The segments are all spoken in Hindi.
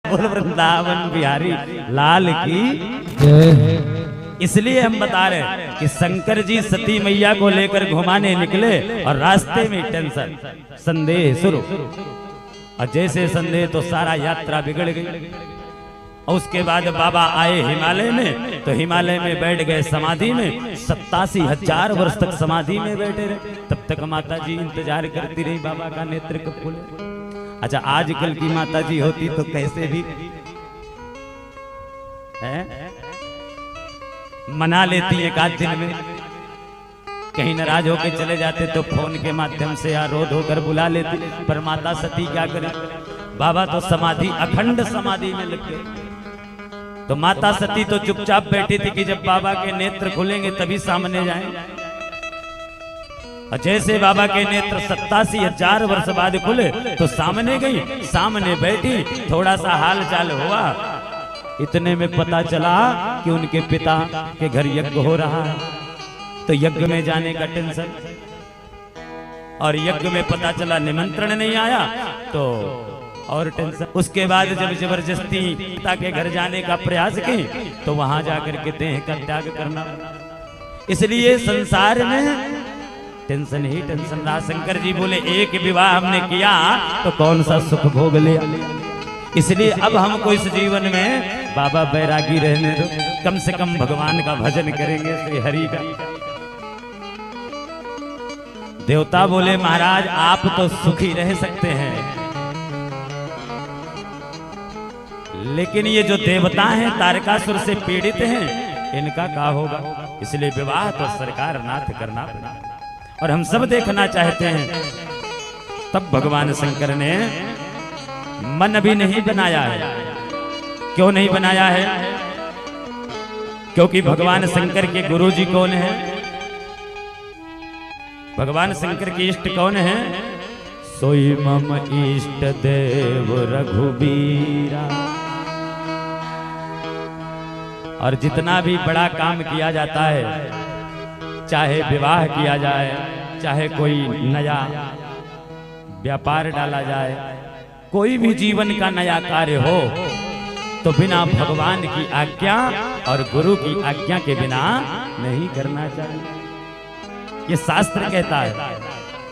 बोल वृंदावन बिहारी लाल की। इसलिए हम बता रहे हैं कि शंकर जी सती मैया को लेकर घुमाने निकले और रास्ते में टेंशन संदेह शुरू, और जैसे संदेह तो सारा यात्रा बिगड़ गई। और उसके बाद बाबा आए हिमालय में, तो हिमालय में बैठ गए समाधि में। 87,000 वर्ष तक समाधि में बैठे रहे। तब तक माता जी इंतजार करती रही बाबा का नेत्र कब खुले। अच्छा, आजकल की माता जी होती तो कैसे भी मना लेती एक आध दिन में, कहीं नाराज होकर चले जाते तो फोन के माध्यम से या रोध होकर बुला लेती। पर माता सती क्या करे, बाबा तो समाधि अखंड समाधि में लग गए। तो माता सती तो चुपचाप बैठी थी कि जब बाबा के नेत्र खुलेंगे तभी सामने जाएंगे। और जैसे बाबा के नेत्र 87,000 वर्ष बाद खुले तो सामने गई, सामने बैठी, थोड़ा सा हाल चाल हुआ। इतने में पता चला कि उनके पिता के घर यज्ञ हो रहा है। तो यज्ञ में जाने का टेंशन, और यज्ञ में पता चला निमंत्रण नहीं आया तो और टेंशन। उसके बाद जब जबरदस्ती पिता के घर जाने का प्रयास की तो वहां जाकर के देह का त्याग करना। इसलिए संसार में टेंशन ही टेंशन रहा। शंकर जी बोले एक विवाह हमने किया तो कौन सा सुख भोग लिया। इसलिए अब हमको इस जीवन में बाबा बैरागी रहने दो, कम से कम भगवान का भजन करेंगे, श्री हरि का। देवता बोले महाराज आप तो सुखी रह सकते हैं, लेकिन ये जो देवता हैं तारकासुर से पीड़ित हैं, इनका क्या होगा। इसलिए विवाह तो सरकार नाथ करना पड़ा, और हम सब देखना चाहते हैं। तब भगवान शंकर ने मन भी नहीं बनाया है। क्यों नहीं बनाया है? क्योंकि भगवान शंकर के गुरु जी कौन है? भगवान शंकर के इष्ट कौन है? सोई मम इष्ट देव रघुबीरा। और जितना भी बड़ा काम किया जाता है, चाहे विवाह किया जाए, चाहे कोई नया व्यापार डाला जाए, कोई भी जीवन का नया कार्य हो, तो बिना भगवान की आज्ञा और गुरु की आज्ञा के बिना नहीं करना चाहिए। ये शास्त्र कहता है।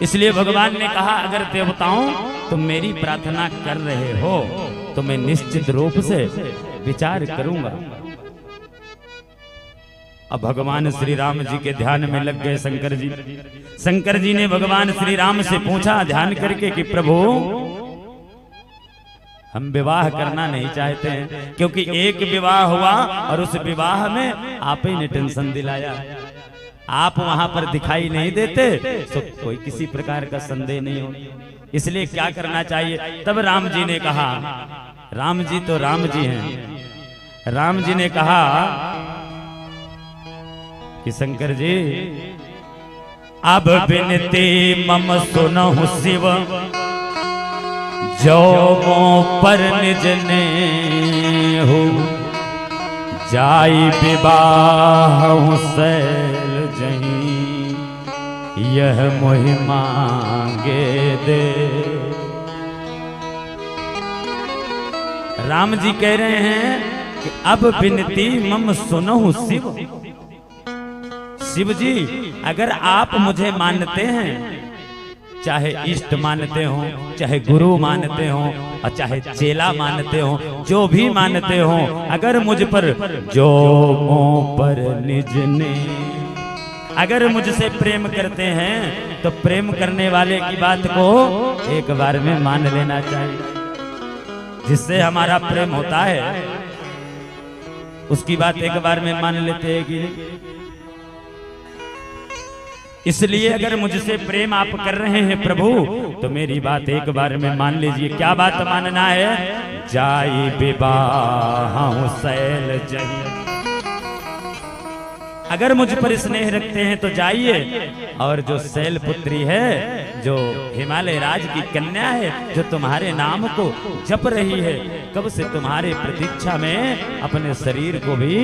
इसलिए भगवान ने कहा अगर देवताओं तुम मेरी प्रार्थना कर रहे हो तो मैं निश्चित रूप से विचार करूंगा। अब भगवान श्री राम जी के ध्यान में लग गए शंकर जी। शंकर जी ने भगवान श्री राम से पूछा ध्यान करके कि प्रभु हम विवाह करना नहीं चाहते हैं, क्योंकि एक विवाह हुआ और उस विवाह में आप ही ने टेंशन दिलाया। आप वहां पर दिखाई नहीं देते तो कोई किसी प्रकार का संदेह नहीं हो। इसलिए क्या करना चाहिए? तब राम जी ने कहा, राम जी तो राम जी हैं। राम जी ने कहा कि शंकर जी अब बिनती मम सुनहु शिव, जो मो पर निज ने हो, जाई विवाह सैल जहीं, यह मोहि मांगे दे। राम जी कह रहे हैं कि अब बिनती मम सुनहु शिव। शिव जी अगर आप मुझे मानते हैं, चाहे इष्ट मानते हो, चाहे गुरु मानते हो, और चाहे चेला मानते हो, जो भी मानते हो, अगर मुझ पर जो पर निज ने, अगर मुझसे प्रेम करते हैं तो प्रेम करने वाले की बात को एक बार में मान लेना चाहिए। जिससे हमारा प्रेम होता है उसकी बात एक बार में मान लेते हैं कि नहीं। इसलिए अगर मुझसे प्रेम आप कर रहे हैं प्रभु तो मेरी बात एक बार में मान लीजिए। क्या बात मानना है? जाई विवाह सैल जहीं। अगर मुझ पर स्नेह रखते हैं तो जाइए, और जो शैल पुत्री है, जो हिमालय राज की कन्या है, जो तुम्हारे नाम को जप रही है, कब से तुम्हारे प्रतीक्षा में अपने शरीर को भी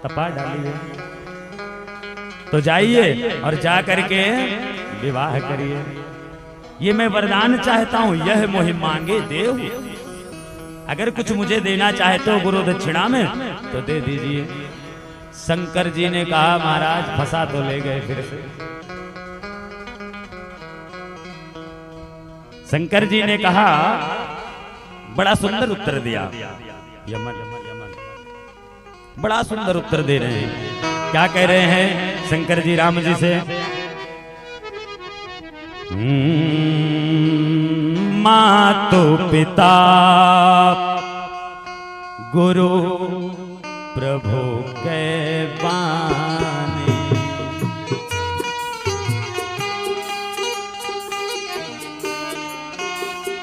तपा डाली है, तो जाइए और जा करके विवाह करिए। ये मैं वरदान चाहता हूं, यह मोहि मांगे देव। अगर कुछ मुझे देना चाहे तो गुरु दक्षिणा में तो दे दीजिए। शंकर जी ने कहा महाराज फंसा तो ले गए फिर से। शंकर जी ने कहा बड़ा सुंदर उत्तर दिया। यमन बड़ा सुंदर उत्तर दे रहे हैं। क्या कह रहे हैं शंकर जी राम जी से? मातो पिता गुरु प्रभु के बानी,